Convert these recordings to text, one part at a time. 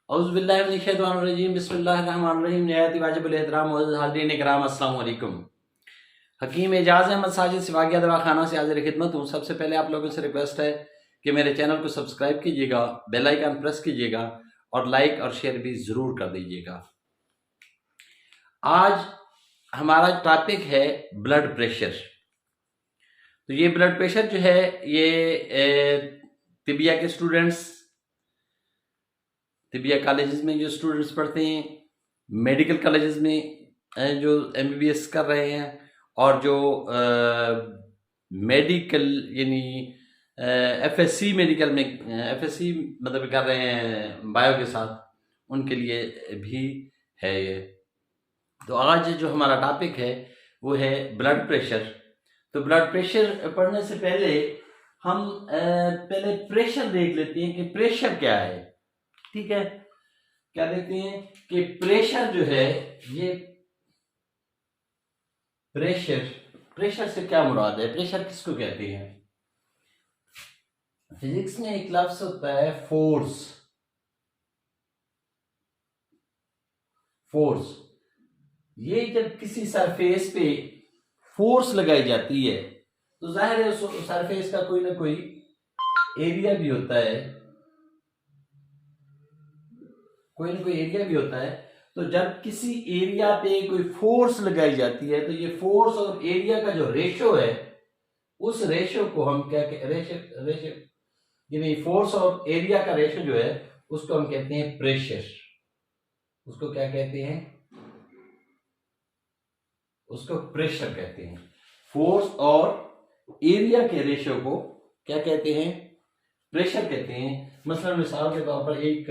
औज़ुबिल्लाहिमिनश्शैतानिर्रजीम बिस्मिल्लाहिर्रहमानिर्रहीम निहायत वाजिबुल एहतराम मुअज़्ज़ज़ हाज़रीन इकराम अस्सलाम वालेकुम। हकीम एजाज़ अहमद साजिद सिवागिया दवाखाना से हाजिर खिदमत हूँ। सबसे पहले आप लोगों से रिक्वेस्ट है कि मेरे चैनल को सब्सक्राइब कीजिएगा, बेल आइकन प्रेस कीजिएगा और लाइक और शेयर भी ज़रूर कर दीजिएगा। आज हमारा टॉपिक है ब्लड प्रेशर। तो ये ब्लड प्रेशर जो है ये तिबिया के स्टूडेंट्स, तिबिया कॉलेजेस में जो स्टूडेंट्स पढ़ते हैं, मेडिकल कॉलेजेस में जो एमबीबीएस कर रहे हैं और जो मेडिकल यानी एफएससी मेडिकल में एफएससी मतलब कर रहे हैं बायो के साथ, उनके लिए भी है ये। तो आज जो हमारा टॉपिक है वो है ब्लड प्रेशर। तो ब्लड प्रेशर पढ़ने से पहले हम पहले प्रेशर देख लेते हैं कि प्रेशर क्या है। ठीक है, क्या देखते हैं कि प्रेशर जो है ये प्रेशर से क्या मुराद है, प्रेशर किसको कहते हैं। फिजिक्स में एक लफ्ज होता है फोर्स। ये जब किसी सरफेस पे फोर्स लगाई जाती है तो जाहिर है उस सरफेस का कोई ना कोई एरिया भी होता है, कोई ना कोई एरिया भी होता है। तो जब किसी एरिया पे कोई फोर्स लगाई जाती है तो ये फोर्स और एरिया का जो रेशो है, उस रेशो को हम क्या रेशो यानी फोर्स और एरिया का रेशो जो है उसको हम कहते हैं प्रेशर। उसको क्या कहते हैं, उसको प्रेशर कहते हैं। फोर्स और एरिया के रेशो को क्या कहते हैं, प्रेशर कहते हैं। मसलन मिसाल के तौर पर एक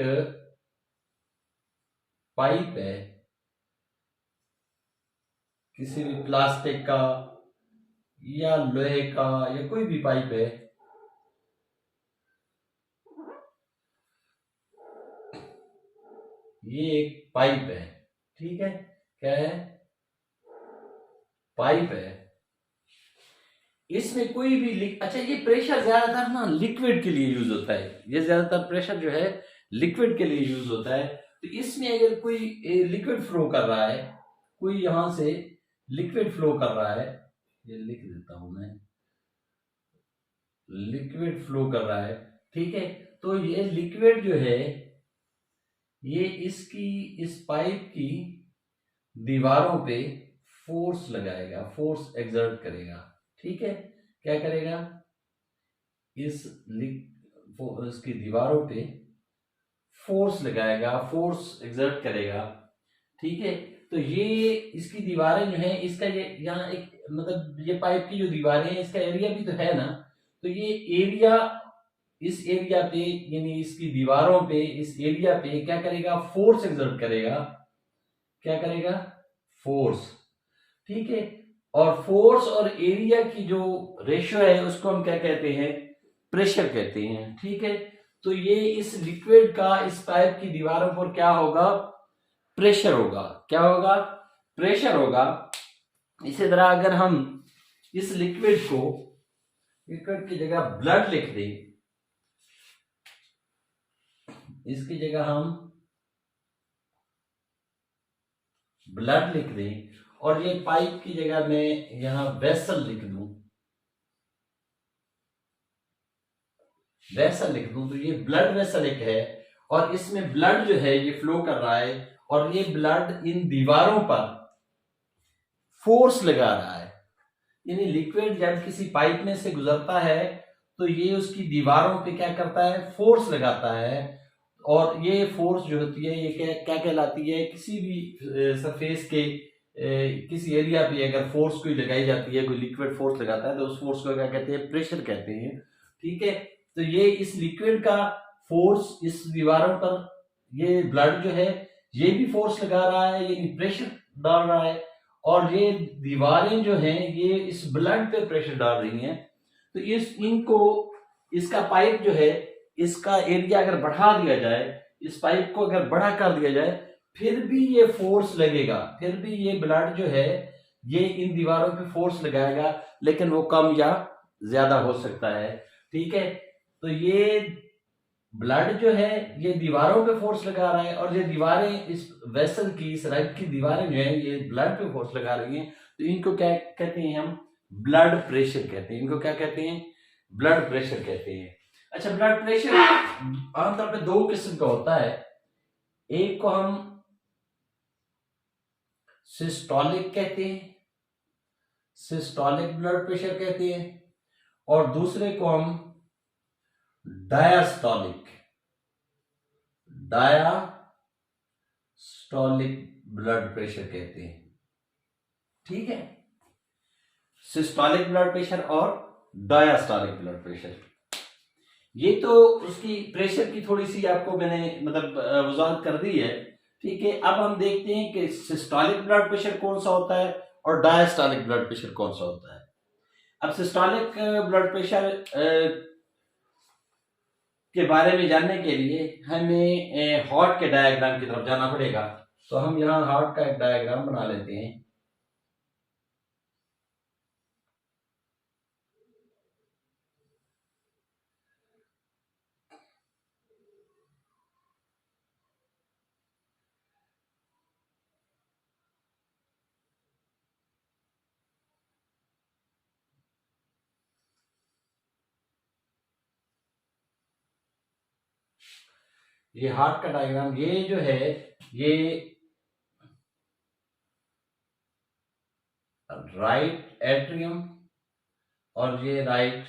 पाइप है, किसी भी प्लास्टिक का या लोहे का या कोई भी पाइप है, ये एक पाइप है। ठीक है, क्या है, पाइप है। इसमें कोई भी अच्छा, ये प्रेशर ज्यादातर ना लिक्विड के लिए यूज होता है। ये ज्यादातर प्रेशर जो है लिक्विड के लिए यूज होता है। तो इसमें अगर कोई लिक्विड फ्लो कर रहा है, कोई यहां से लिक्विड फ्लो कर रहा है, ये लिख देता हूं मैं, लिक्विड फ्लो कर रहा है। ठीक है, तो ये लिक्विड जो है ये इस पाइप की दीवारों पे फोर्स लगाएगा, फोर्स एक्सर्ट करेगा। ठीक है, क्या करेगा, इसकी दीवारों पे फोर्स लगाएगा, फोर्स एक्सर्ट करेगा। ठीक है, तो ये इसकी दीवारें जो है, इसका ये यहाँ एक मतलब ये पाइप की जो दीवारें हैं इसका एरिया भी तो है ना। तो ये एरिया इस एरिया पे यानी इसकी दीवारों पे इस एरिया पे क्या करेगा, फोर्स एक्सर्ट करेगा। क्या करेगा, फोर्स। ठीक है, और फोर्स और एरिया की जो रेशियो है उसको हम क्या कहते हैं, प्रेशर कहते हैं। ठीक है, तो ये इस लिक्विड का इस पाइप की दीवारों पर क्या होगा, प्रेशर होगा। क्या होगा, प्रेशर होगा। इसी तरह अगर हम इस लिक्विड की जगह ब्लड लिख दें, इसकी जगह हम ब्लड लिख दें और ये पाइप की जगह मैं यहां वेसल लिख दूं, तो ये ब्लड वेसल एक है और इसमें ब्लड जो है ये फ्लो कर रहा है और ये ब्लड इन दीवारों पर फोर्स लगा रहा है। यानी लिक्विड जब किसी पाइप में से गुजरता है तो ये उसकी दीवारों पे क्या करता है, फोर्स लगाता है। और ये फोर्स जो होती है ये क्या कहलाती है, किसी भी सरफेस के किसी एरिया पे अगर फोर्स कोई लगाई जाती है, कोई लिक्विड फोर्स लगाता है तो उस फोर्स को क्या कहते हैं, प्रेशर कहते हैं। ठीक है, तो ये इस लिक्विड का फोर्स इस दीवारों पर, ये ब्लड जो है ये भी फोर्स लगा रहा है, यानी प्रेशर डाल रहा है। और ये दीवारें जो हैं ये इस ब्लड पे प्रेशर डाल रही हैं। तो इसका पाइप जो है इसका एरिया अगर बढ़ा दिया जाए, इस पाइप को अगर बड़ा कर दिया जाए, फिर भी ये फोर्स लगेगा, फिर भी ये ब्लड जो है ये इन दीवारों पे फोर्स लगाएगा, लेकिन वो कम या ज्यादा हो सकता है। ठीक है, तो ये ब्लड जो है ये दीवारों पे फोर्स लगा रहा है, और ये दीवारें इस वेसल की, इस रग की दीवारें जो है ये ब्लड पे फोर्स लगा रही हैं, तो इनको क्या कहते हैं हम? ब्लड प्रेशर कहते हैं। इनको क्या कहते हैं? ब्लड प्रेशर कहते हैं। अच्छा, ब्लड प्रेशर आमतौर पे दो किस्म का होता है। एक को हम सिस्टोलिक कहते हैं, सिस्टोलिक ब्लड प्रेशर कहते हैं, और दूसरे को हम डायस्टोलिक ब्लड प्रेशर कहते हैं। ठीक है, सिस्टोलिक ब्लड प्रेशर और डायस्टोलिक ब्लड प्रेशर। ये तो उसकी प्रेशर की थोड़ी सी आपको मैंने मतलब वजाहत कर दी है। ठीक है, अब हम देखते हैं कि सिस्टोलिक ब्लड प्रेशर कौन सा होता है और डायस्टोलिक ब्लड प्रेशर कौन सा होता है। अब सिस्टोलिक ब्लड प्रेशर के बारे में जानने के लिए हमें हार्ट के डायग्राम की तरफ जाना पड़ेगा। तो हम यहाँ हार्ट का एक डायग्राम बना लेते हैं। ये हार्ट का डायग्राम, ये जो है ये राइट एट्रियम और ये राइट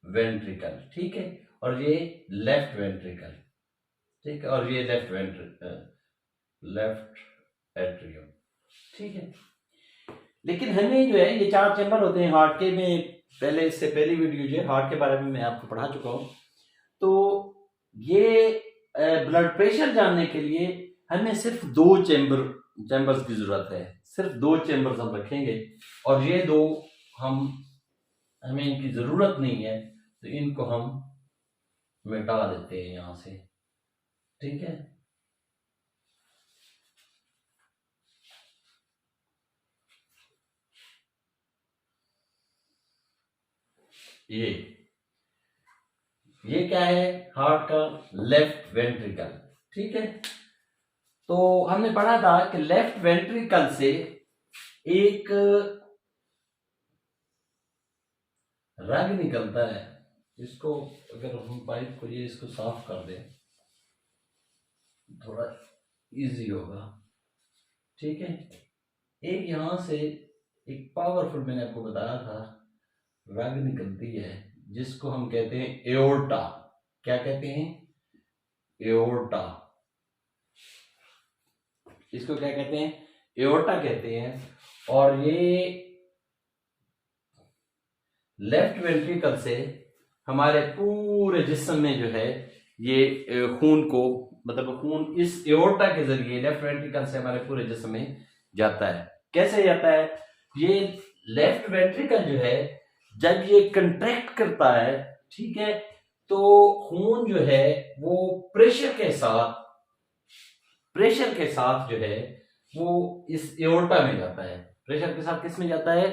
वेंट्रिकल। ठीक है, और ये लेफ्ट वेंट्रिकल। ठीक है, और ये लेफ्ट एट्रियम। ठीक है, लेकिन हमें जो है ये चार चैम्बर होते हैं हार्ट के। मैं पहले, इससे पहली वीडियो जो है हार्ट के बारे में मैं आपको पढ़ा चुका हूं। तो ये ब्लड प्रेशर जानने के लिए हमें सिर्फ दो चैम्बर्स की जरूरत है। सिर्फ दो चैम्बर्स हम रखेंगे, और ये दो हमें इनकी जरूरत नहीं है, तो इनको हम मिटा देते हैं यहां से। ठीक है, ये क्या है? हार्ट का लेफ्ट वेंट्रिकल। ठीक है, तो हमने पढ़ा था कि लेफ्ट वेंट्रिकल से एक रग निकलता है। इसको अगर हम पाइप को ये इसको साफ कर दें, थोड़ा इजी होगा। ठीक है, एक यहां से एक पावरफुल, मैंने आपको बताया था, रग निकलती है जिसको हम कहते हैं एओर्टा। क्या कहते हैं? एओर्टा। इसको क्या कहते हैं? एओर्टा कहते हैं। और ये लेफ्ट वेंट्रिकल से हमारे पूरे जिस्म में जो है ये खून को, मतलब खून इस एओर्टा के जरिए लेफ्ट वेंट्रिकल से हमारे पूरे जिस्म में जाता है। कैसे जाता है? ये लेफ्ट वेंट्रिकल जो है जब ये कंट्रैक्ट करता है, ठीक है, तो खून जो है वो प्रेशर के साथ जो है वो इस एओर्टा में जाता है। प्रेशर के साथ किस में जाता है?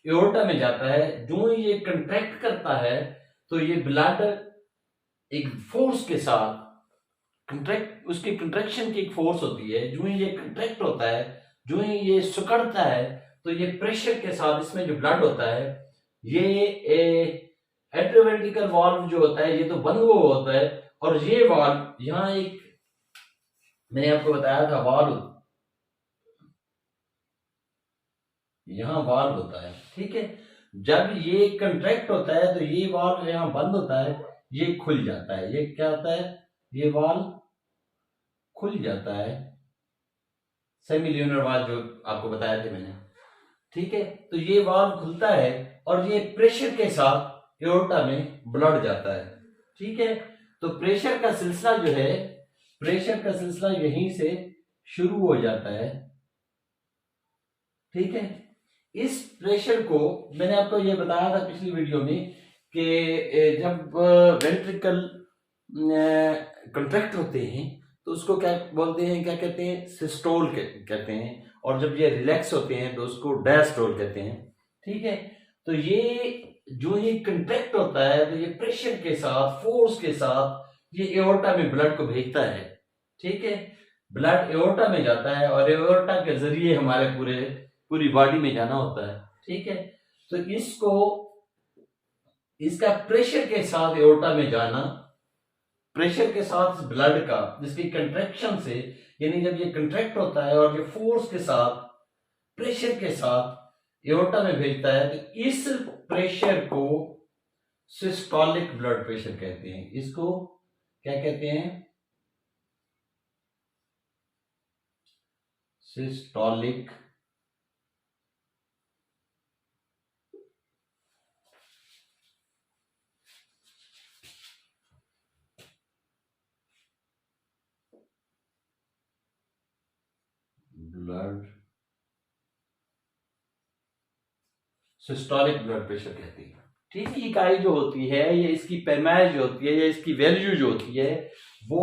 एओर्टा में जाता है। जो ये कंट्रैक्ट करता है तो ये ब्लड एक फोर्स के साथ उसकी कंट्रैक्शन की एक फोर्स होती है। जो ही ये कंट्रैक्ट होता है, जो ही ये सिकुड़ता है, तो ये प्रेशर के साथ इसमें जो ब्लड होता है, ये एट्रोवेंट्रिकल वाल्व जो होता है ये तो बंद हुआ होता है, और ये वाल्व यहाँ एक मैंने आपको बताया था वाल्व, यहाँ वाल्व होता है। ठीक है, जब ये कंट्रैक्ट होता है तो ये वाल्व यहाँ बंद होता है, ये खुल जाता है। ये क्या होता है? ये वाल्व खुल जाता है, सेमील्यूनर वाल्व जो आपको बताया था मैंने। ठीक है, तो ये वाल्व खुलता है और ये प्रेशर के साथ एओर्टा में ब्लड जाता है। ठीक है, तो प्रेशर का सिलसिला जो है, प्रेशर का सिलसिला यहीं से शुरू हो जाता है। ठीक है, इस प्रेशर को मैंने आपको ये बताया था पिछली वीडियो में कि जब वेंट्रिकल कंट्रैक्ट होते हैं तो उसको क्या बोलते हैं? क्या कहते हैं? सिस्टोल कहते हैं। और जब ये रिलैक्स होते हैं तो उसको डायस्टोल कहते हैं। ठीक है, तो ये जो ही कंट्रैक्ट होता है तो ये प्रेशर के साथ, फोर्स के साथ ये एओर्टा में ब्लड को भेजता है, ठीक है। ब्लड एओर्टा में जाता है और एओर्टा के जरिए हमारे पूरी बॉडी में जाना होता है, ठीक है। तो इसको इसका प्रेशर के साथ एओर्टा में जाना, प्रेशर के साथ ब्लड का, जिसकी कंट्रैक्शन से, यानी जब ये कंट्रैक्ट होता है और ये फोर्स के साथ, प्रेशर के साथ एओर्टा में भेजता है, तो इस प्रेशर को सिस्टोलिक ब्लड प्रेशर कहते हैं। इसको क्या कहते हैं? Systolic blood systolic blood pressure कहती है, ठीक है। इकाई जो होती है, ये इसकी पैमाइश जो होती है, या इसकी वैल्यू जो होती है, वो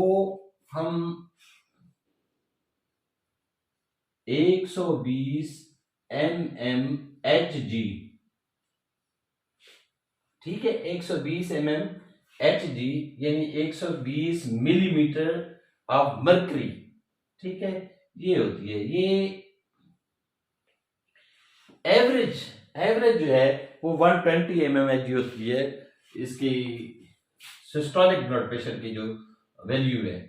हम 120 mmHg, ठीक है, 120 mmHg यानी 120 मिलीमीटर ऑफ मर्करी, ठीक है, ये होती है। ये एवरेज जो है वो 120 mmHg होती है, इसकी सिस्टोलिक ब्लड प्रेशर की जो वैल्यू है,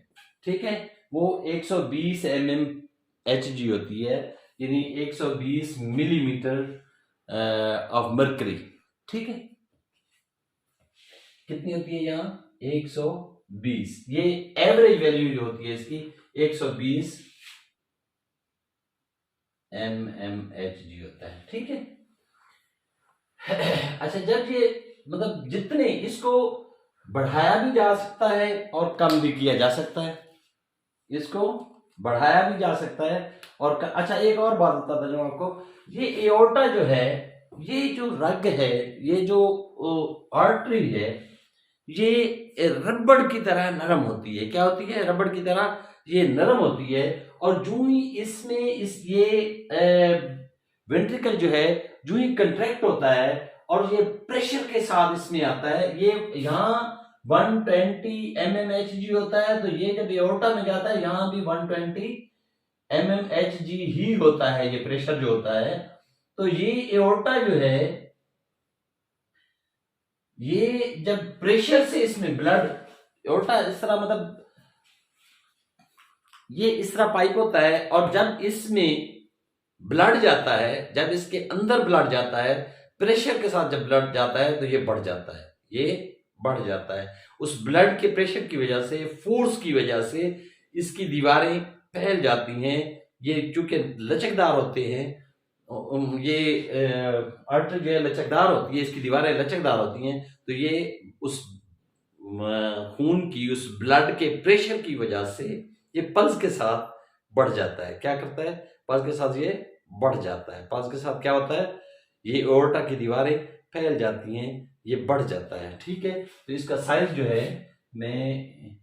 ठीक है, वो 120 mmHg होती है, यानी 120 मिलीमीटर ऑफ मर्करी, ठीक है। कितनी होती है यहाँ? 120। ये एवरेज वैल्यू जो होती है इसकी 120 mmHg होता है, ठीक है। अच्छा, जब ये मतलब जितने, इसको बढ़ाया भी जा सकता है और कम भी किया जा सकता है, इसको बढ़ाया भी जा सकता है और अच्छा, एक और बात बताता हूं आपको, ये एओर्टा जो है, ये जो रग है, ये जो आर्टरी है, ये रबड़ की तरह नरम होती है। क्या होती है? रबड़ की तरह ये नरम होती है। और जो ही इसमें ये वेंट्रिकल जो है, जो ही कंट्रैक्ट होता है और ये प्रेशर के साथ इसमें आता है, ये यहाँ 120 mmHg होता है, तो ये जब एओर्टा में जाता है यहाँ भी 120 mmHg ही होता है, ये प्रेशर जो होता है। तो ये एओर्टा जो है, ये जब प्रेशर से इसमें ब्लड, एओर्टा इस तरह, मतलब ये इस तरह पाइप होता है, और जब इसमें ब्लड जाता है, जब इसके अंदर ब्लड जाता है, प्रेशर के साथ जब ब्लड जाता है, तो ये बढ़ जाता है, ये बढ़ जाता है। उस ब्लड के प्रेशर की वजह से, फोर्स की वजह से इसकी दीवारें फैल जाती हैं। ये चूंकि लचकदार होते हैं, ये आर्टरी जो है लचकदार होती है, इसकी दीवारें लचकदार होती हैं, तो ये उस खून की, उस ब्लड के प्रेशर की वजह से ये पल्स के साथ बढ़ जाता है। क्या करता है? पल्स के साथ ये बढ़ जाता है। पल्स के साथ क्या होता है? ये एओर्टा की दीवारें फैल जाती हैं, ये बढ़ जाता है, ठीक है। तो इसका साइज जो है, मैं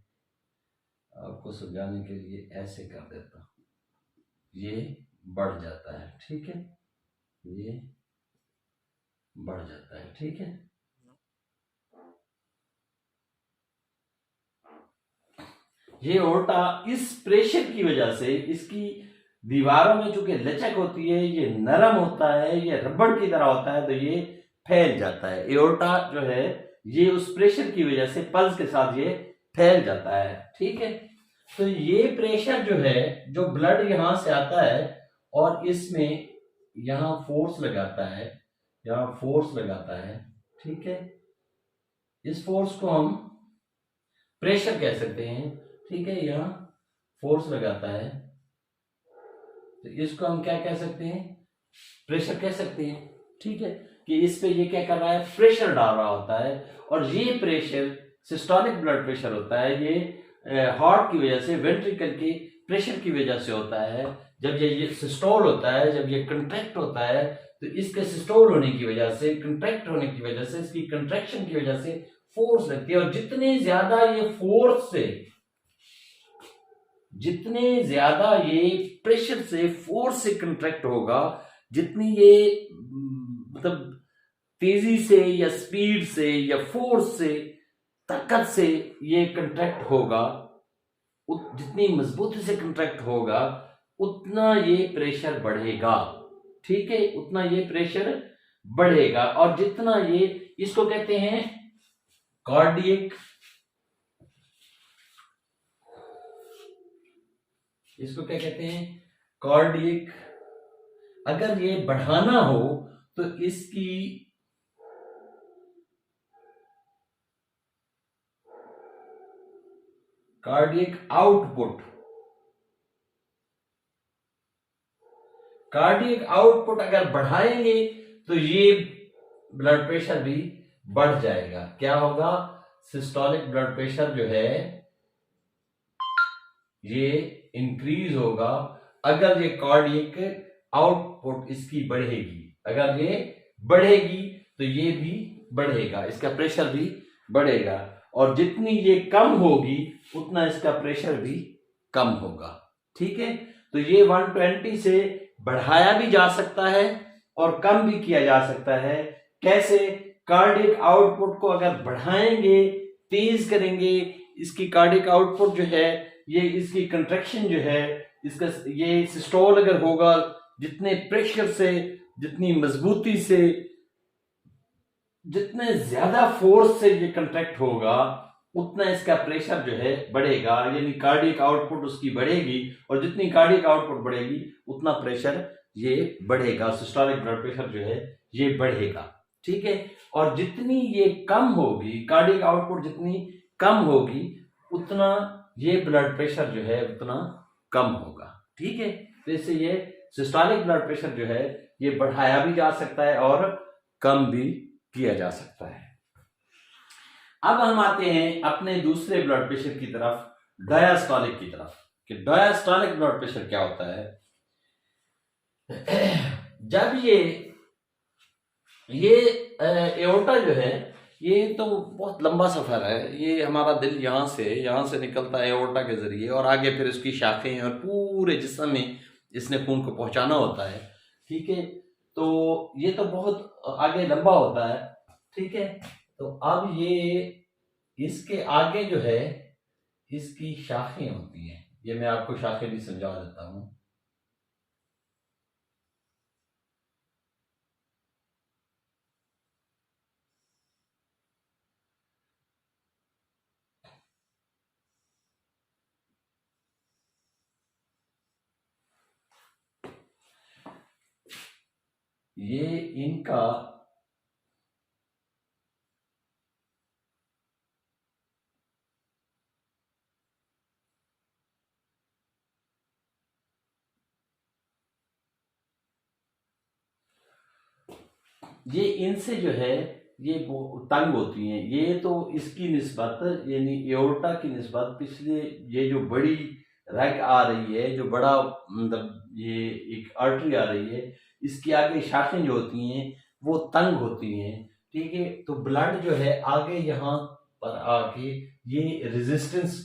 आपको समझाने के लिए ऐसे कर देता हूं, ये बढ़ जाता है, ठीक है, ये बढ़ जाता है, ठीक है। ये एओर्टा इस प्रेशर की वजह से, इसकी दीवारों में चूंकि लचक होती है, ये नरम होता है, ये रबड़ की तरह होता है, तो ये फैल जाता है। एओर्टा जो है, ये उस प्रेशर की वजह से पल्स के साथ ये फैल जाता है, ठीक है। तो ये प्रेशर जो है, जो ब्लड यहां से आता है और इसमें यहां फोर्स लगाता है, यहां फोर्स लगाता है, ठीक है। इस फोर्स को हम प्रेशर कह सकते हैं, ठीक है। यहां फोर्स लगाता है, तो इसको हम क्या कह सकते हैं? प्रेशर कह सकते हैं, ठीक है। कि इस पे ये क्या कर रहा है? प्रेशर डाल रहा होता है। और ये प्रेशर सिस्टोलिक ब्लड प्रेशर होता है, ये हार्ट की वजह से, वेंट्रिकल की प्रेशर की वजह से होता है। जब ये सिस्टोल होता है, जब ये कंट्रैक्ट होता है, तो इसके सिस्टोल होने की वजह से, कंट्रैक्ट होने की वजह से, इसकी कंट्रैक्शन की वजह से फोर्स लगती है। और जितने ज्यादा ये फोर्स से, जितने ज्यादा ये प्रेशर से, फोर्स से कंट्रैक्ट होगा, जितनी ये मतलब तेजी से या स्पीड से या फोर्स से, ताकत से ये कंट्रैक्ट होगा, जितनी मजबूती से कंट्रैक्ट होगा उतना ये प्रेशर बढ़ेगा। ठीक है, उतना ये प्रेशर बढ़ेगा। और जितना ये, इसको कहते हैं कार्डियक, इसको क्या कहते हैं, कार्डियक। अगर ये बढ़ाना हो तो इसकी कार्डियक आउटपुट, कार्डियक आउटपुट अगर बढ़ाएंगे तो ये ब्लड प्रेशर भी बढ़ जाएगा। क्या होगा, सिस्टोलिक ब्लड प्रेशर जो है ये इंक्रीज होगा अगर ये कार्डियक आउटपुट इसकी बढ़ेगी। अगर ये बढ़ेगी तो ये भी बढ़ेगा, इसका प्रेशर भी बढ़ेगा। और जितनी ये कम होगी उतना इसका प्रेशर भी कम होगा। ठीक है, तो ये 120 से बढ़ाया भी जा सकता है और कम भी किया जा सकता है। कैसे, कार्डियक आउटपुट को अगर बढ़ाएंगे, तेज करेंगे, इसकी कार्डियक आउटपुट जो है, ये इसकी कंट्रैक्शन जो है, इसका ये सिस्टोल अगर होगा, जितने प्रेशर से, जितनी मजबूती से, जितने ज्यादा फोर्स से ये कंट्रैक्ट होगा उतना इसका प्रेशर जो है बढ़ेगा, यानी कार्डियक आउटपुट उसकी बढ़ेगी। और जितनी कार्डियक आउटपुट बढ़ेगी उतना प्रेशर ये बढ़ेगा, सिस्टोलिक ब्लड प्रेशर जो है ये बढ़ेगा। ठीक है, और जितनी ये कम होगी, कार्डियक आउटपुट जितनी कम होगी उतना ये ब्लड प्रेशर जो है उतना कम होगा। ठीक है, तो इससे ये सिस्टोलिक ब्लड प्रेशर जो है ये बढ़ाया भी जा सकता है और कम भी किया जा सकता है। अब हम आते हैं अपने दूसरे ब्लड प्रेशर की तरफ, डायस्टोलिक की तरफ, कि डायस्टोलिक ब्लड प्रेशर क्या होता है। जब ये एओर्टा जो है, ये तो बहुत लंबा सफर है, ये हमारा दिल यहाँ से निकलता है एओर्टा के जरिए और आगे फिर इसकी शाखें और पूरे जिस्म में इसने खून को पहुंचाना होता है। ठीक है, तो ये तो बहुत आगे लंबा होता है। ठीक है, तो अब ये इसके आगे जो है इसकी शाखें होती हैं, ये मैं आपको शाखें भी समझा देता हूं। ये इनका ये इनसे जो है ये तंग होती हैं। ये तो इसकी निस्बत, यानी एओर्टा की निस्बत पिछले ये जो बड़ी रग आ रही है, जो बड़ा मतलब ये एक आर्टरी आ रही है, इसकी आगे शाखें जो होती हैं वो तंग होती हैं। ठीक है, तो ब्लड जो है आगे यहाँ पर आके ये रेजिस्टेंस,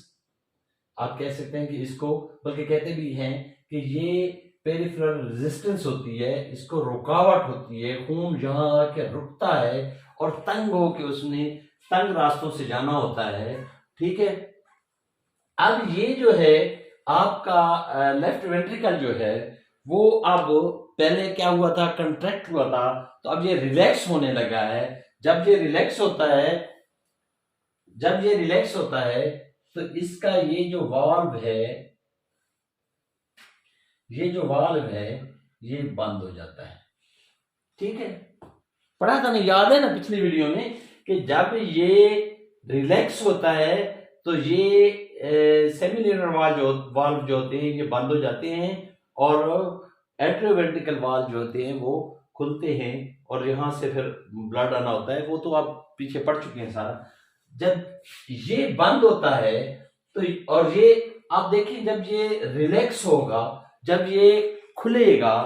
आप कह सकते हैं कि इसको, बल्कि कहते भी हैं कि ये पेरिफेरल रेजिस्टेंस होती है, इसको रुकावट होती है, खून यहाँ आके रुकता है और तंग होके उसने तंग रास्तों से जाना होता है। ठीक है, अब ये जो है आपका लेफ्ट वेंट्रिकल जो है वो अब पहले क्या हुआ था, कंट्रैक्ट हुआ था, तो अब ये रिलैक्स होने लगा है। जब ये रिलैक्स होता है, जब ये रिलैक्स होता है तो इसका ये जो वाल्व है, ये जो वाल्व है ये बंद हो जाता है। ठीक है, पढ़ा था ना, याद है ना पिछली वीडियो में, कि जब ये रिलैक्स होता है तो ये सेमिलिनर वाल्व जो होते हैं ये बंद हो जाते हैं और एट्रियोवेंट्रिकल वाल्व जो होते हैं वो खुलते हैं और यहाँ से फिर ब्लड आना होता है। वो तो आप पीछे पढ़ चुके हैं सारा। जब ये बंद होता है तो, और ये आप देखिए जब ये रिलैक्स होगा, जब ये खुलेगा,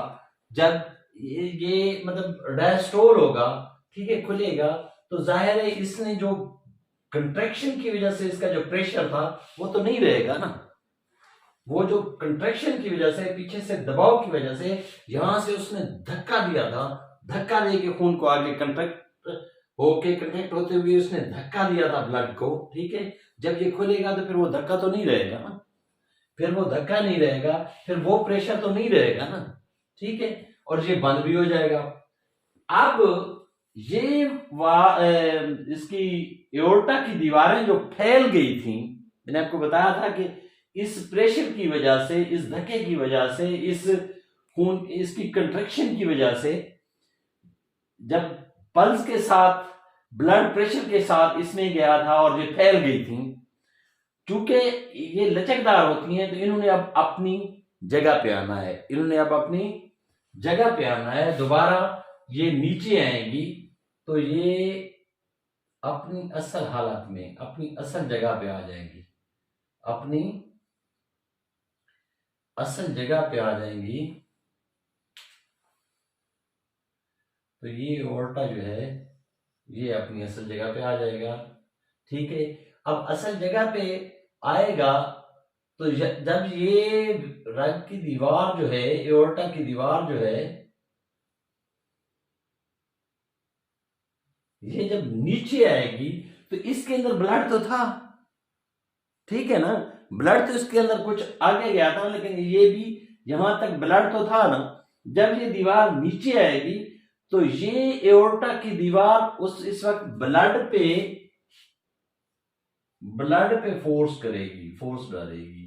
जब ये मतलब डायस्टोल होगा, ठीक है, खुलेगा, तो जाहिर है इसने जो कंट्रैक्शन की वजह से इसका जो प्रेशर था वो तो नहीं रहेगा ना। वो जो कंट्रैक्शन की वजह से, पीछे से दबाव की वजह से यहां से उसने धक्का दिया था, धक्का देके खून को आगे कंट्रैक्ट होके कंट्रैक्ट होते हुए उसने धक्का दिया था ब्लड को, ठीक है। जब ये खुलेगा तो फिर वो धक्का तो नहीं रहेगा ना, फिर वो धक्का नहीं रहेगा, फिर वो प्रेशर तो नहीं रहेगा ना, ठीक है, और ये बंद भी हो जाएगा। अब ये इसकी एओर्टा की दीवारें जो फैल गई थी, मैंने आपको बताया था कि इस प्रेशर की वजह से, इस धक्के की वजह से, इस खून इसकी कंट्रैक्शन की वजह से, जब पल्स के साथ, ब्लड प्रेशर के साथ इसमें गया था और ये फैल गई थी, चूंकि ये लचकदार होती हैं तो इन्होंने अब अपनी जगह पे आना है, इन्होंने अब अपनी जगह पे आना है, दोबारा ये नीचे आएंगी तो ये अपनी असल हालत में, अपनी असल जगह पे आ जाएंगी, अपनी असल जगह पे आ जाएंगी। तो ये एओर्टा जो है ये अपनी असल जगह पे आ जाएगा, ठीक है। अब असल जगह पे आएगा तो जब ये रग की दीवार जो है, एओर्टा की दीवार जो है, ये जब नीचे आएगी तो इसके अंदर ब्लड तो था, ठीक है ना, ब्लड तो इसके अंदर कुछ आगे गया था, लेकिन ये भी यहां तक ब्लड तो था ना। जब ये दीवार नीचे आएगी तो ये एओर्टा की दीवार इस वक्त ब्लड पे फोर्स करेगी, फोर्स डालेगी,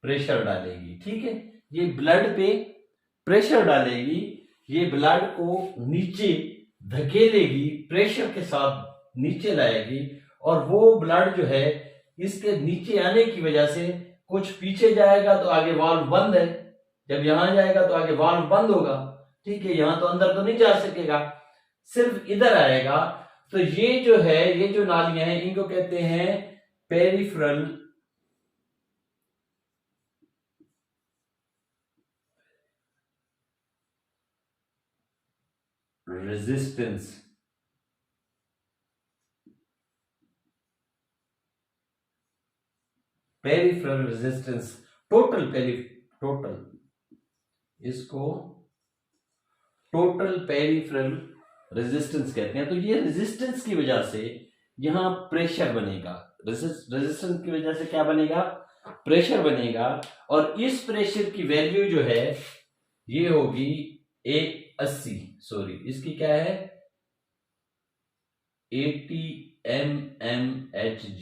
प्रेशर डालेगी, ठीक है। ये ब्लड पे प्रेशर डालेगी, ये ब्लड को नीचे धकेलेगी, प्रेशर के साथ नीचे लाएगी, और वो ब्लड जो है इसके नीचे आने की वजह से कुछ पीछे जाएगा तो आगे वाल्व बंद है, जब यहां जाएगा तो आगे वाल्व बंद होगा, ठीक है। यहां तो अंदर तो नहीं जा सकेगा, सिर्फ इधर आएगा। तो ये जो है, ये जो नालियां हैं इनको कहते हैं peripheral resistance, peripheral resistance, total इसको टोटल पेरिफेरल रेजिस्टेंस कहते हैं। तो ये रेजिस्टेंस की वजह से यहां प्रेशर बनेगा, रेजिस्टेंस की वजह से क्या बनेगा, प्रेशर बनेगा, और इस प्रेशर की वैल्यू जो है ये होगी 80, सॉरी इसकी क्या है 80 mmHg,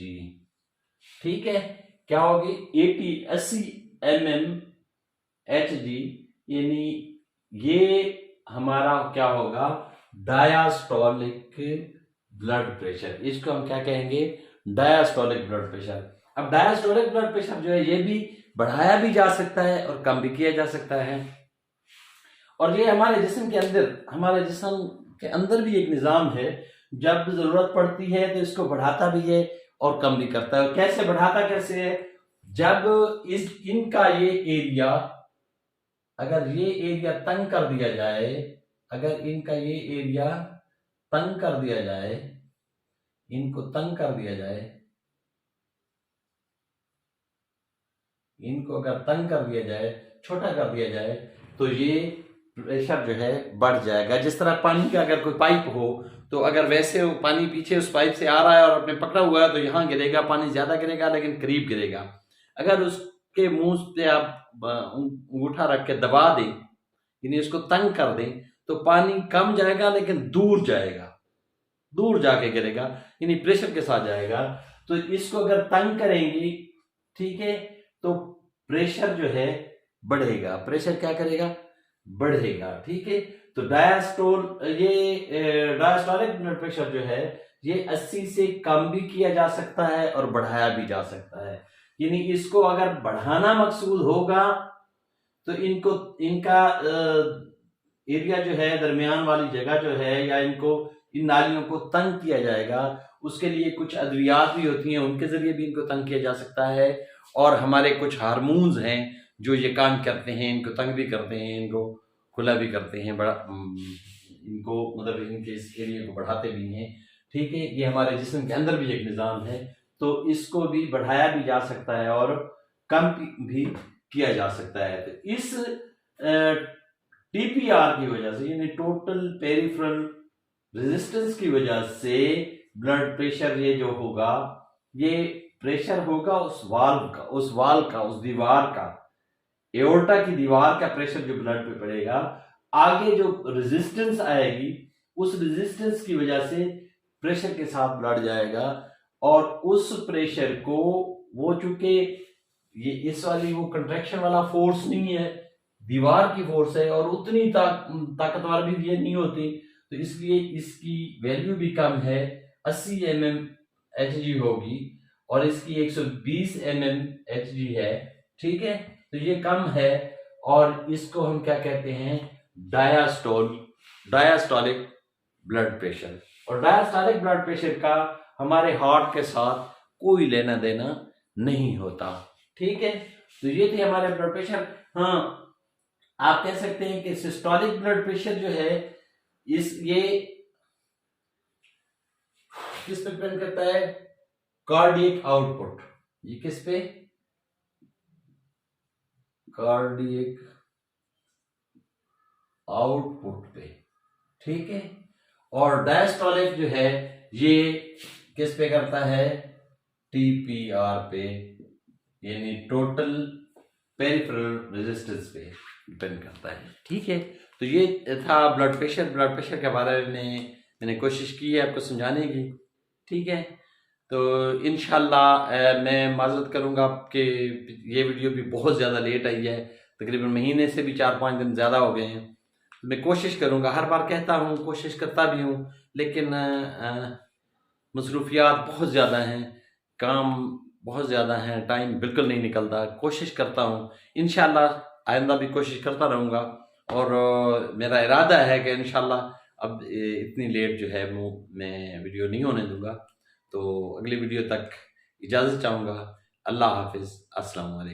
ठीक है। क्या होगी 80 mmHg, यानी ये हमारा क्या होगा डायास्टोलिक ब्लड प्रेशर, इसको हम क्या कहेंगे डायास्टोलिक ब्लड प्रेशर। अब डायास्टोलिक ब्लड प्रेशर जो है ये भी बढ़ाया भी जा सकता है और कम भी किया जा सकता है, और ये हमारे जिस्म के अंदर भी एक निजाम है, जब जरूरत पड़ती है तो इसको बढ़ाता भी है और कम भी करता है। कैसे बढ़ाता कैसे है, जब इनका ये एरिया, अगर ये एरिया तंग कर दिया जाए, अगर इनका ये एरिया तंग कर दिया जाए, इनको तंग कर दिया जाए, इनको अगर तंग कर दिया जाए, छोटा कर दिया जाए, तो ये प्रेशर जो है बढ़ जाएगा। जिस तरह पानी का अगर कोई पाइप हो तो अगर वैसे वो पानी पीछे उस पाइप से आ रहा है और आपने पकड़ा हुआ है तो यहाँ गिरेगा, पानी ज्यादा गिरेगा लेकिन करीब गिरेगा। अगर उसके मुंह पे आप अंगूठा रख के दबा दें, यानी उसको तंग कर दें, तो पानी कम जाएगा लेकिन दूर जाएगा, दूर जाके गिरेगा, यानी प्रेशर के साथ जाएगा। तो इसको अगर तंग करेंगी, ठीक है, तो प्रेशर जो है बढ़ेगा, प्रेशर क्या करेगा बढ़ेगा, ठीक है। तो डायस्टोलिक ब्लड प्रेशर जो है ये 80 से कम भी किया जा सकता है और बढ़ाया भी जा सकता है। यानी इसको अगर बढ़ाना मकसूद होगा तो इनका एरिया जो है, दरमियान वाली जगह जो है, या इन नालियों को तंग किया जाएगा। उसके लिए कुछ अद्वियात भी होती हैं, उनके जरिए भी इनको तंग किया जा सकता है, और हमारे कुछ हार्मोन्स हैं जो ये काम करते हैं, इनको तंग भी करते हैं, इनको खुला भी करते हैं, बड़ा इनको मतलब इनके इस एरिया को बढ़ाते भी हैं, ठीक है। ये हमारे जिस्म के अंदर भी एक निज़ाम है, तो इसको भी बढ़ाया भी जा सकता है और कम भी किया जा सकता है। तो इस टीपीआर की वजह से, यानी टोटल पेरिफेरल रेजिस्टेंस की वजह से ब्लड प्रेशर ये जो होगा, ये प्रेशर होगा उस वाल्व का, उस दीवार का, एओर्टा की दीवार का प्रेशर जो ब्लड पे पड़ेगा, आगे जो रेजिस्टेंस आएगी उस रेजिस्टेंस की वजह से प्रेशर के साथ ब्लड जाएगा, और उस प्रेशर को वो चूंकि ये इस वाली वो कंट्रैक्शन वाला फोर्स नहीं है, दीवार की फोर्स है, और उतनी ताकतवर भी ये नहीं होती, तो इसलिए इसकी वैल्यू भी कम है, 80 mmHg होगी, और इसकी 120 mmHg है। ठीक है, तो ये कम है, और इसको हम क्या कहते हैं, डायास्टोलिक ब्लड प्रेशर। और डायास्टोलिक ब्लड प्रेशर का हमारे हार्ट के साथ कोई लेना देना नहीं होता। ठीक है, तो ये थे हमारे ब्लड प्रेशर। हाँ, आप कह सकते हैं कि सिस्टोलिक ब्लड प्रेशर जो है ये किस पे डिपेंड करता है, कार्डियक आउटपुट। ये किस पे, कार्डियक आउटपुट पे। ठीक है, और डायस्टोलिक जो है ये किस पे करता है, टीपीआर पे, यानी टोटल पेरिफेरल रेजिस्टेंस पे डिपेंड करता है। ठीक है, तो ये था ब्लड प्रेशर के बारे में मैंने कोशिश की है आपको समझाने की। ठीक है, तो इंशाल्लाह मैं माजरत करूँगा कि ये वीडियो भी बहुत ज़्यादा लेट आई है, तकरीबन महीने से भी 4-5 दिन ज़्यादा हो गए हैं। तो मैं कोशिश करूँगा, हर बार कहता हूँ, कोशिश करता भी हूँ, लेकिन मसरूफियात बहुत ज़्यादा हैं, काम बहुत ज़्यादा हैं, टाइम बिल्कुल नहीं निकलता। कोशिश करता हूँ, इंशाल्लाह आइंदा भी कोशिश करता रहूँगा, और मेरा इरादा है कि इंशाल्लाह अब इतनी लेट जो है वो मैं वीडियो नहीं होने दूँगा। तो अगली वीडियो तक इजाज़त चाहूँगा। अल्लाह हाफिज़, अस्सलाम वालेकुम।